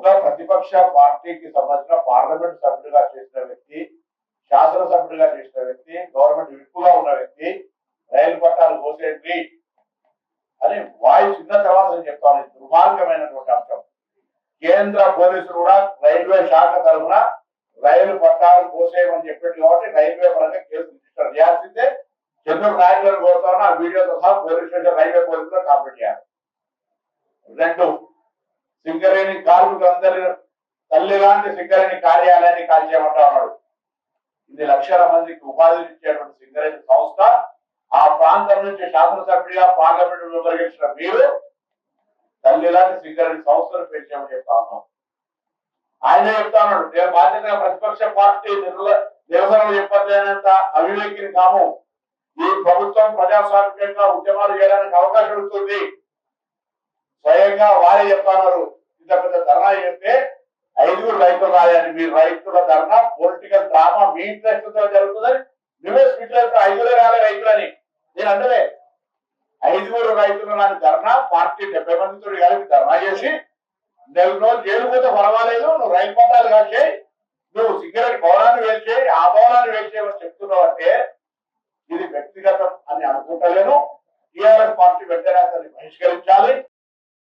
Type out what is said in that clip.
ఒక ప్రతిపక్ష పార్టీకి సంబంధించిన పార్లమెంట్ సభ్యుడిగా చేసిన వ్యక్తి, శాసనసభ్యుడిగా చేసిన వ్యక్తి, గవర్నమెంట్ విప్పుగా ఉన్న వ్యక్తి రైలు పట్టాలు కోసేయండి అని వాయిస్ విన్న తర్వాత నేను చెప్తాను. దుర్మార్గమైనటువంటి అంశం. కేంద్ర పోలీసులు కూడా రైల్వే శాఖ తరఫున రైలు పట్టాలు కోసేయమని చెప్పింది కాబట్టి రైల్వే పరంగా కేసు రిజిస్టర్ చేయాల్సిందే. చంద్రుడు నాయకులను కోరుతాను ఆ వీడియోతో సహా పోలీస్ స్టేషన్ రైల్వే పోలీసులు కంప్లీట్ చేయాలి. రెండు, సింగరేణి కార్మికులందరూ తల్లి లాంటి సింగరేణి కార్యాలయాన్ని కాల్చేయమంటా ఉన్నాడు. 8 లక్షల మందికి ఉపాధి ఇచ్చేటువంటి సింగరేణి సంస్థ ఆ ప్రాంతం నుంచి శాసనసభ్యుడిగా పార్లమెంట్ మెంబర్ గెలిచిన మీరు తల్లి లాంటి సింగరేణి సంస్థను పెంచామని చెప్తా ఉన్నాం. ఆయనే చెప్తా ఉన్నాడు, నేను బాధ్యతగా ప్రతిపక్ష పార్టీ నిరసనలు చెప్పలేనంత అవివేకిని కాము. ఈ ప్రభుత్వం ప్రజాస్వామికంగా ఉద్యమాలు చేయడానికి అవకాశం ఇస్తుంది. స్వయంగా వారే చెప్తున్నారు. ఇంత పెద్ద ధర్నా చేస్తే 5 రైతులు రాయాలి. మీ రైతుల ధర్నా పొలిటికల్ డ్రామా మీ ఇంట్రెస్ట్ తో జరుగుతుందని నువ్వే స్పీచ్ 5 రాలే రైతులని నేను అంటే 5 రైతులు నాని ధర్నా పార్టీ 70 మందితో కలిపి ధర్నా చేసి 4 రోజులు జైలు పోతే పర్వాలేదు, నువ్వు రైలు పట్టాలు కాల్చేయి, నువ్వు సిగరెట్ భవనాన్ని వేల్చేయి, ఆ భవనాన్ని వేల్చేయమని చెప్తున్నావు అంటే ఇది వ్యక్తిగతం అని అనుకుంటలేను. టీఆర్ఎస్ పార్టీ వెంటనే అతన్ని బహిష్కరించాలి.